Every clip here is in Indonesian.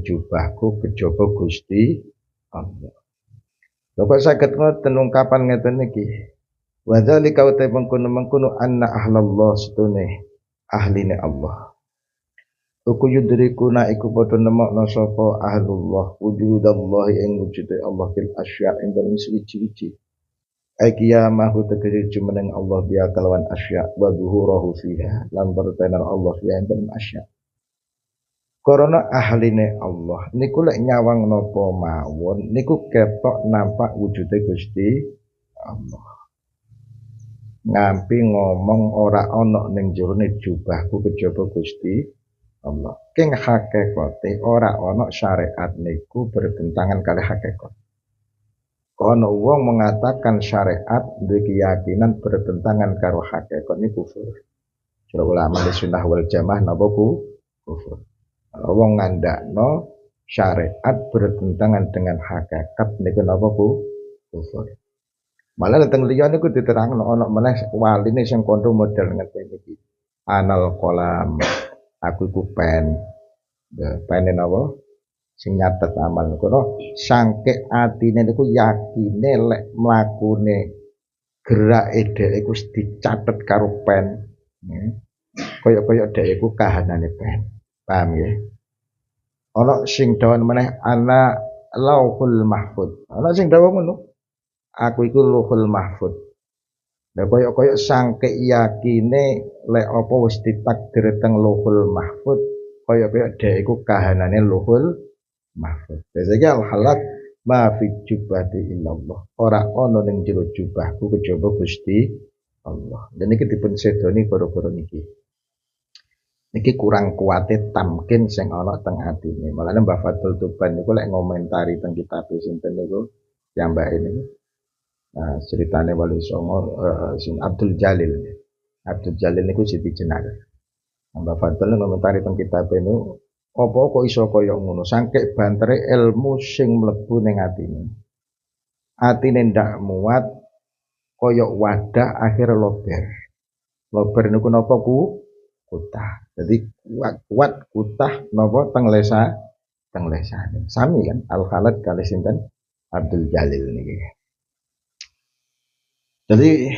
jubahku kejaba Gusti Allah. Lha kok saged ngoten ungkapan ngeten iki. Wa dzalika uta mengkono anna ahlallah setune ahline Allah. Uku yudrikuna iku padha nemokno sapa ahlullah wujudallah ing wujude Allah fil asya ing dalem suci-suci. Qiyamahu tegese jumeneng Allah biya kalawan asya wa zuhurahu fiha lan bertenar Allah fiha ing dalem asya. Karena ahline Allah niku lek nyawang napa mawon niku ketok nampak wujude Gusti Allah. Ngampi ngomong ora ana ning jerone jubahku kejaba Gusti Allah. King hakikate ora ana syariat niku bertentangan kali hakikat. Kono wong mengatakan syariat duwe keyakinan bertentangan karo hakikat niku kufur. Jare ulama sunnah wal jamaah napa kufur. Wong ngandakno syariat bertentangan dengan hakikat niku napa kufur. Malah teng liya niku diterangno ana meneh waline sing kandha model ngeten iki. Anal kolam, aku iku pen napa sing nyatet amal kono sangke atine niku yakine lek mlakune gerake dhek iku dicatet karo pen. Kaya-kaya dhek iku kahanane pen. Paham ya? Ana sing dawuh meneh ana lauhul mahfud. Ana sing dawuh ngono. Aku iku lauhul mahfud. Lah kaya-kaya sangke yakine lek apa wis ditakdir teng lauhul mahfud, kaya-kaya dhek iku kahanane lauhul mahfud. Dadi al-halak ma fi jubati illallah. Ora ana ning jero jubahku kejaba Gusti Allah. Dan iki dipun sedoni gara-gara niki. Niki kurang kuate tamkin sing ana teng atine. Malane Mbah Fadul Tuban niku lek ngomentari teng kitab sinten niku piyambake niku. Nah, ceritane Wali Songo sing Abdul Jalil. Abdul Jalil niku Siti Jenar. Mbah Fadul ngomentari teng kitab niku apa kok iso kaya ngono sangke bantere ilmu sing mlebu ning atine. Atine ndak muat kaya wadah akhir lober. Lober niku napa kutah. Jadi kuat kutah napa teng lesane. Sami kan al-khalad kali sinten Abdul Jalil niki. Jadi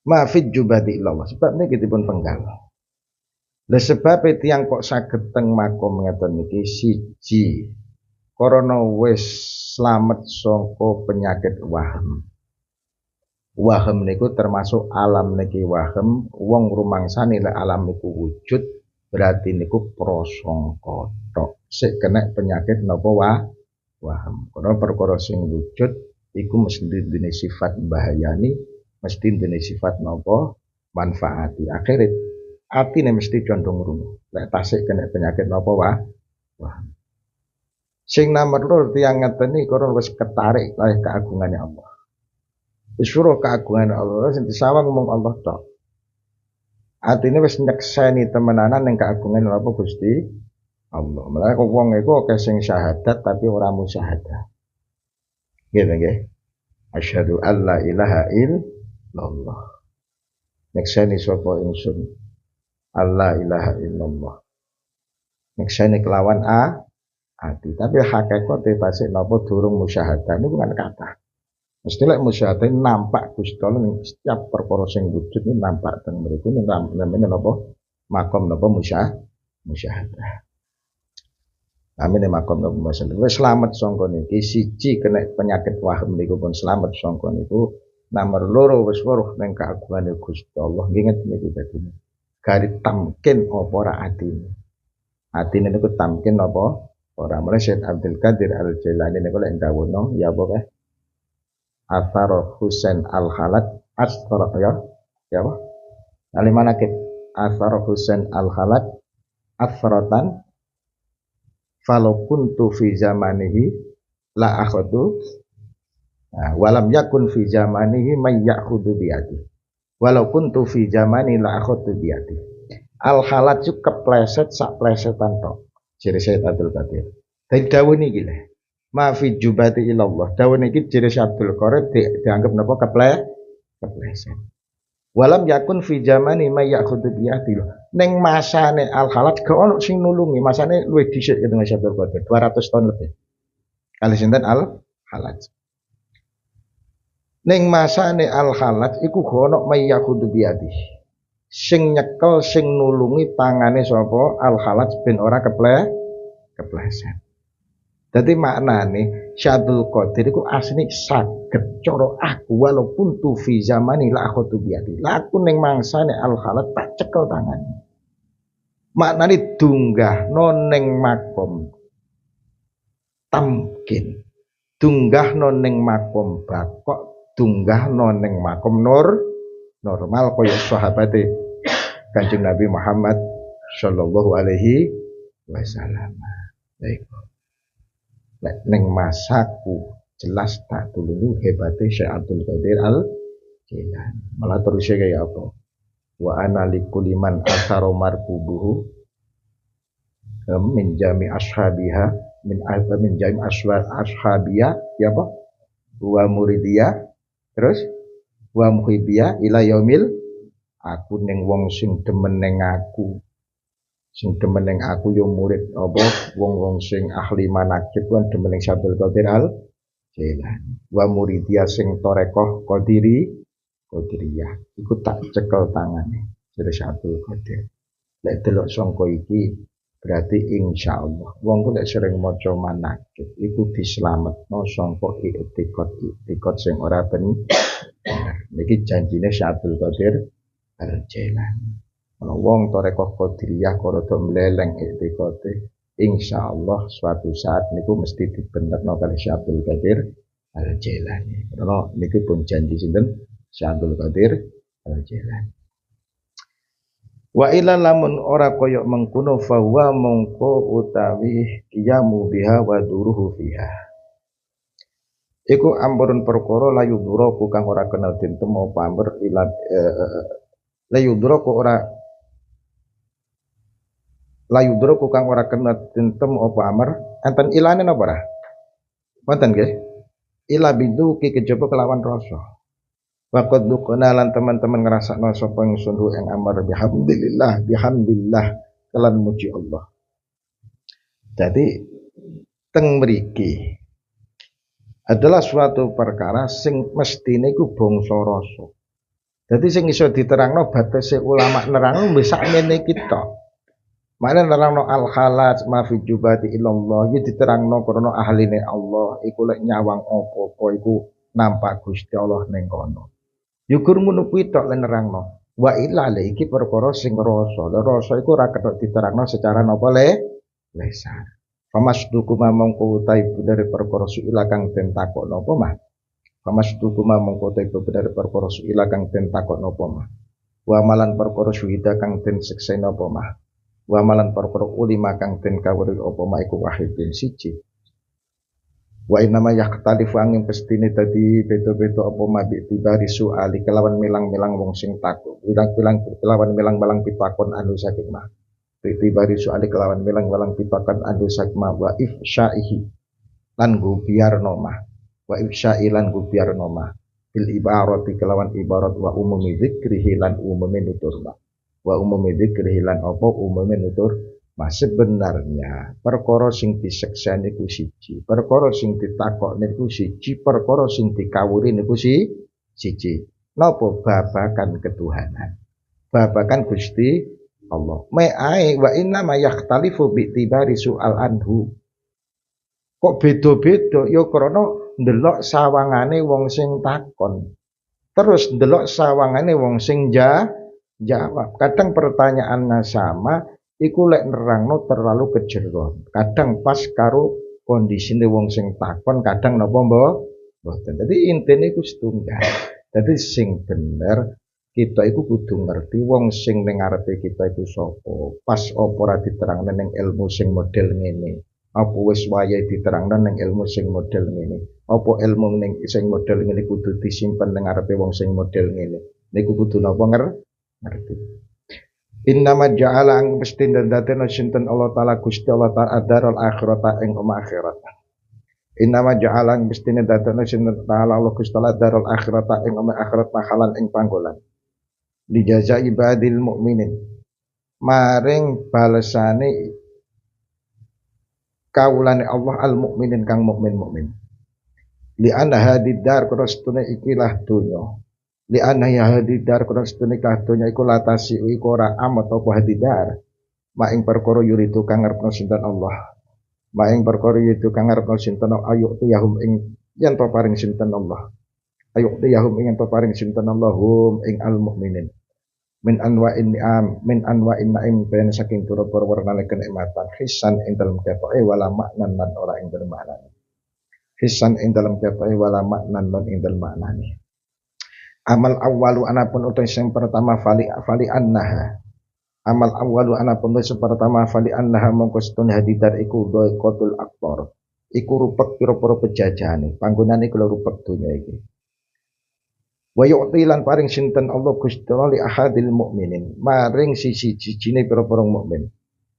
mafid jubati illallah sebab niki dipun penggal. Lah sebab tiyang kok saged teng makom ngeten niki siji karena wis slamet saka penyakit waham. Waham niku termasuk alam niki waham, wong rumangsane lek alam niku wujud berarti niku prasangka tok. Sik kena penyakit napa waham. Karena perkara sing wujud iku mesti duwe sifat bahayani, mesti duwe sifat napa manfaati. Akhire atine mesti condong rungu. Lek tasik kena penyakit napa waham. Sing nomor 2 tiyang ngeten iki karena wis ketarik kalih keagungane Allah. Disuruh keagungan Allah sing disawang mung Allah tok. Atine wis nyekseni temenanan ning keagungan apa Gusti Allah. Mulane kok wong iku akeh sing syahadat tapi ora musyahadah. Gitu nggih. Asyhadu alla ilaha illallah. Nyekseni sapa ingsun alla ilaha illallah. Nyekseni kelawan ati tapi hakikate tasik napa durung musyahadah niku kan kathah. Mesti lek musyahadah nampak Gusti Allah ning setiap perkara sing wujud ini nampak teng mriku namanya napa makom napa musyahadah. Amine makom napa musyahadah. Wis slamet sangka niki siji kena penyakit waham niku pun slamet sangka niku. Nomor 2 wis weruh ning kaagungane Gusti Allah. Nggih ngeten niku dadine. Gari tamkin apa ora atine. Atine niku tamkin apa ora. Mulai Syekh Abdul Qadir Al-Jailani niku lek ndawuhno ya apa kae Athar Husain Al-Khalad Asthar ya apa? Alimanakib Athar Husain Al-Khalad Athratan falau kuntu fi zamanihi la akhadu walam yakun fi zamanihi may ya'khudhu biyadi walau kuntu fi zamani la akhadu biyadi. Al-Khalad itu kepleset sak plesetan tok. Jere Syekh Abdul Qadir. Dadi dawuh niki lho. Ma fi jubati ilallah. Dawuh niki jere Abdul Qadir dianggap napa kepleset. Walam yakun fi zamani may ya'khudhu bi yadi. Ning masane al khalat gak ono sing nulungi, masane luwih dhisik ya dengan Syabdul Qadir 200 tahun lebih. Kali sinten al khalat. Ning masane al khalat iku gak ono may ya'khudhu bi yadi. Sing nyekel sing nulungi tangane sapa al khalat ben ora kepleset. Dadi maknane Syabdul Qadir iku asline saged cara aku walaupun tu fi zamani la akhudhu biadi. Lah aku ning mangsane al khalat tak cekel tangan. Maknane dunggahno ning makom tamkin. Dunggahno ning makom bakok, dunggahno ning makom normal kaya sahabate Kanjeng Nabi Muhammad sallallahu alaihi wasallam. Baik. Neng masaku jelas tak dulu hebatnya Syekh Abdul Qadir Al Jilani. Malah terusnya kayak apa? Wa ana likuliman asaro markubuhu min jami ashabiha min jami ashabiya ya apa? Wa muridiyah terus wa muhibiyah ila yaumil aku neng wong sing demen neng aku. Sing demen ning aku yo murid apa wong-wong sing ahli manaqib kan demen ning Syabdul Qadir Al Jilani. Wa muridia sing torekoh qadiriyah iku tak cekel tangane dari Syabdul Qadir. Lek delok sangka iki berarti insyaallah wong ku lek sering maca manaqib iku dislametno sangka iktikad sing ora bener. Niki janjine Syabdul Qadir Al Jilani. Ana wong tarekah qadiriyah rada mleleng iktikate insyaallah suatu saat niku mesti dibenerno kali Syekh Abdul Qadir Al Jilani. Karena niki pun janji sinten Syekh Abdul Qadir Al Jilani. Wa ila lamun ora kaya mengkono fa wa mongko utawi qiyamu biha wa duruhu fiha. Iku ampun perkara layu dura kang ora kena dintem apa amber ila layu dura ora layu dro kang ora kena tintem apa amar enten ilane napa ora wonten nggih ila bidu ki kejaba kelawan rasa waqad duqna lan teman-teman ngrasakno sapa ingsun ing amar bihamdillah kelan muji Allah. Jadi teng mriki adalah suatu perkara sing mestine iku bangsa rasa. Jadi sing iso diterangno batese ulama nerangno wis sakmene kita. Mana nerangno al khalat ma fi jubati illallah ya diterangno krana ahline Allah iku lek nyawang apa-apa iku nampak Gusti Allah ning kono. Yukur ngono kuwi tok lek nerangno. Wa illa iki perkara sing rasa. Lah rasa iku ora ketok diterangno secara napa lesan. Famasduku mamangku utai dari perkara suila kang den takokno apa mah. Famasduku mamangku utai dari perkara suila kang den takokno apa mah. Wa malan perkara suhida kang den siksena apa mah. Wa malan perkara ulima kang den kawruhi apa mak iku wahidin siji. Wa inama yaqtalifu angin pestine dadi beda-beda apa mak tibari soali kelawan milang-milang wong sing takut. Bilang-bilang kelawan milang-milang pitakon anu saking mah. Tibari soali kelawan milang-milang pitakon anu saking mah wa ifsyaihi lan gubiarno mah. Wa ifsyai lan gubiarno mah. Bil ibarati kelawan ibarat wa umumi zikrihi lan umumi nutur mah. Wa umumi dzikri lan apa umume nutur mas sebenarnya perkara sing disekseni niku siji, perkara sing ditakokne niku siji, perkara sing dikawuri niku siji. Napa babakan ketuhanan, babakan Gusti Allah. Ma'ai wa inna ma yakhtalifu bi tibari su'al anhu. Kok beda-beda ya krana ndelok sawangane wong sing takon. Terus ndelok sawangane wong sing jawab. Kadang pertanyaannya sama, iku lek nerangno terlalu kejeron. Kadang pas karo kondisine wong sing takon, kadang napa mboten. Dadi intine iku setunggal. Dadi sing bener kita iku kudu ngerti wong sing ning ngarepe kita iku sapa. Pas apa ora diterangno ning ilmu sing model ngene. Apa wis wayahe diterangno ning ilmu sing model ngene. Apa ilmu ning sing model ngene kudu disimpen ning ngarepe wong sing model ngene. Niku kudu napa ngerti. Innama ja'ala ang pestin dan datena sinten Allah taala Gusti Allah taala darul akhirata ing omah akhirat. Innama ja'ala ang pestin dan datena sinten taala Allah Gusti Allah darul akhirata ing omah akhirat mahalan ing panggonan. Lijaza ibadil mukminin maring balesane kaulane Allah al mukminin kang mukmin li anna hadidar krastune ikilah donya li anna ya hadidar krastune ikilah donya iku latasi iku ora amat apa hadidar ma ing perkara yuridu kang ngarepno sinten Allah ma ing perkara yuridu kang ngarepno sinten ayu yahum ing yen to paring sinten Allah ayu yahum ing yen to paring sinten Allahum ing al mukminin min anwa'in ni'am min anwa'in na'im ben saking pira-pira warnane kenikmatan hisan ing dalem ketoke wala maknan lan ora ing dalem maknane hisan ing dalem ketoke wala maknan lan ing dalem maknane amal awwalu anapun utai sing pertama fali annaha amal awwalu anapun sing pertama fali annaha mongko setune hadidar iku doi qatul akbar iku rupek pira-pira pejajane panggonane iku rupek donya iki wa yu'tilan paring sinten Allah Gusti Allah li ahadil mukminin maring siji-sijine pira-pira mukmin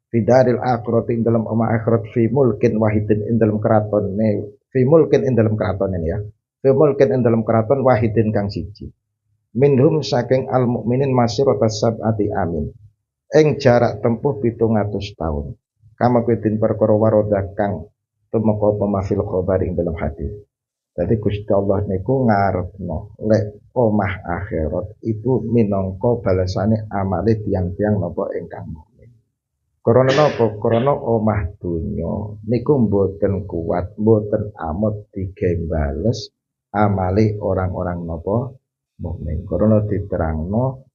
fidaril akhirat ing dalam omah akhirat fi mulkin wahidin ing dalam keratone fi mulkin ing dalam keraton ini ya fi mulkin ing dalam keraton wahidin kang siji minhum saking al mukminin masirata sab'ati amin ing jarak tempuh 700 tahun kama kutin perkara waroda kang tumeka pemafil khabar ing dalam hadis. Jadi Gusti Allah niku ngarepno lek omah akhirat itu minangka balasane amale tiang-tiang napa ingkang mukmin. Karena napa? Karena omah dunya niku mboten kuat, mboten amot digembales amale orang-orang napa mukmin. Karena diterangno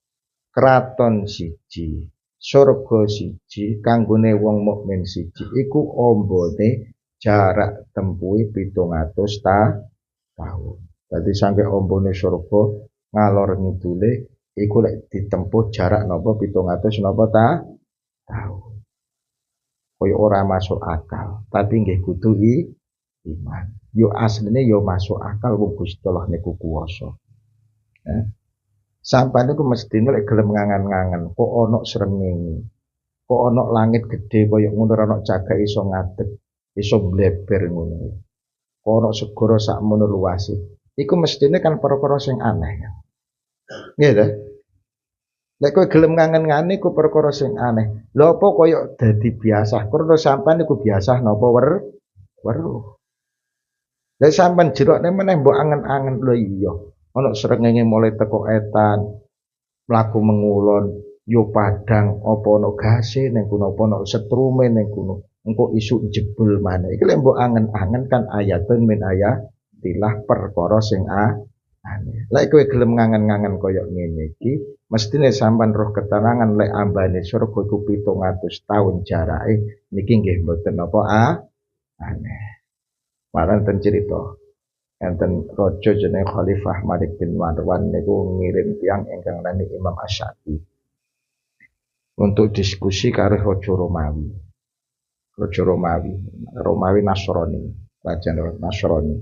kraton siji, surga siji, kanggone wong mukmin siji iku ombone jarak tempuhe 700 tahun. Jadi sampai ombone surga ngalor ngidule iku lek ditempuh jarak napa 700 napa tahun. Koyo ora masuk akal, tapi nggih kudu iman. Yo asline yo masuk akal wong Gusti Allah niku kuwasa. Sampai niku mestine lek gelem ngangan-ngangan kok ana srengenge. Kok ana langit gede koyo ngono ana cagak iso ngadeg, iso bleber ngono. Kok ana segara sakmono luase. Iku mestine kan perkara sing aneh. Nggih ta? Lek kowe gelem ngangen-ngangen iku perkara sing aneh. Lha apa koyo dadi biasa? Karena sampean niku biasa napa weruh. Lek sampean jerokne meneh mbok angen-angen lho iya. Ana srengenge mulai teko etan, mlaku mengulon, yo padang apa ana gase ning kono apa ana setrume ning kono. Engko isuk jebul maneh. Iki lek mbok angen-angen kan ayatun min ayatilah perkara sing aneh. Lek kowe gelem ngangen-ngangen kaya ngene iki, mestine sampean roh keterangan lek ambane surga iku 700 tahun jarake niki nggih mboten napa aneh. Malah ten cerita enten raja jenenge Khalifah Malik bin Marwan niku ngirim tiyang ingkang nami Imam Asy-Syafi'i untuk diskusi karo Raja Romawi. Raja Romawi Nasrani, raja Nasrani.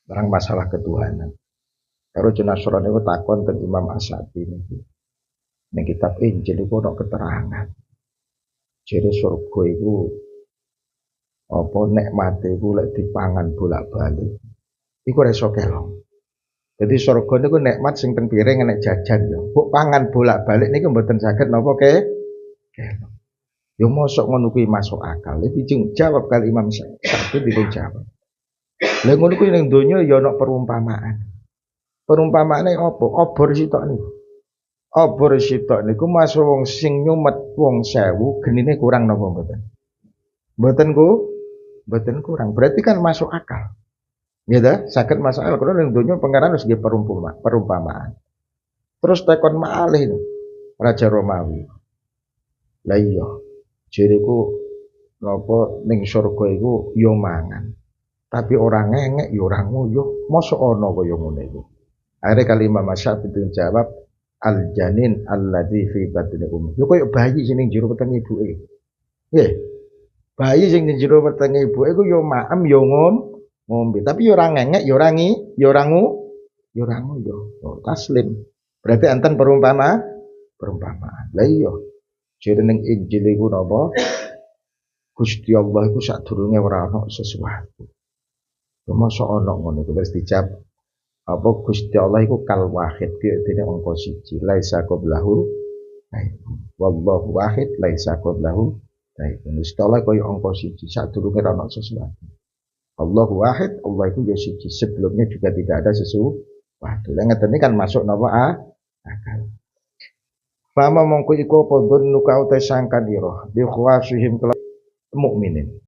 Barang masalah ketuhanan. Raja Nasrani itu takon tentang Imam Asy-Syafi'i niki. Ning kitab Injil iku ana keterangan. Jere surga iku apa nikmate iku lek dipangan bolak-balik. Iku ora iso kelong. Jadi surga niku nikmat sing teng piring nek jajan ya. Mbok pangan bolak-balik niku mboten saged napa kelong. Ya mosok ngono kuwi masuk akal. Iki jawab kali Imam Syafi'i dijawab. Lha ngono kuwi ning donya ya ana perumpamaan. Perumpamaane apa? Obor sitok niku. Obor sitok niku masuk wong sing nyumet wong 1000 genine kurang napa mboten? Mboten kurang. Berarti kan masuk akal. Ya dah, saged masuk akal karena ning donya pangeran wis nggih perumpamaan. Terus tekon malih Raja Romawi. Lah iya, jeriku napa ning surga iku ya mangan. Tapi orang ngengek ya ora nguyuh. Mosok ana kaya ngono iku. Akhire kali Imam Syafi'i jawab al-janin alladzi fi batni ummi. Yo koyo bayi sing ning jero wetenge ibuke. Nggih. Bayi sing ning jero wetenge ibuke iku yo maem yo ngombe, tapi yo ora ngengek, yo ora nguyuh. Oh, taslim. Berarti enten perumpamaan. Lah iya. Jere ning Injil iku napa? Gusti Allah iku sadurunge ora ana sesuatu. Mosok ana ngono iku wis dicap apa Gusti Allah iku kal wahid dene angka siji laisa qablahu wallahu wahid laisa qablahu Gusti Allah kaya angka siji sadurunge ana sesuatu. Allahu wahid, Allah itu ya siji, sebelumnya juga tidak ada sesuatu. Lah ngeten kan masuk napa akal. Fama mongko iku apa dzunnu ka uta sangkan ira bi khawasihim mukminin.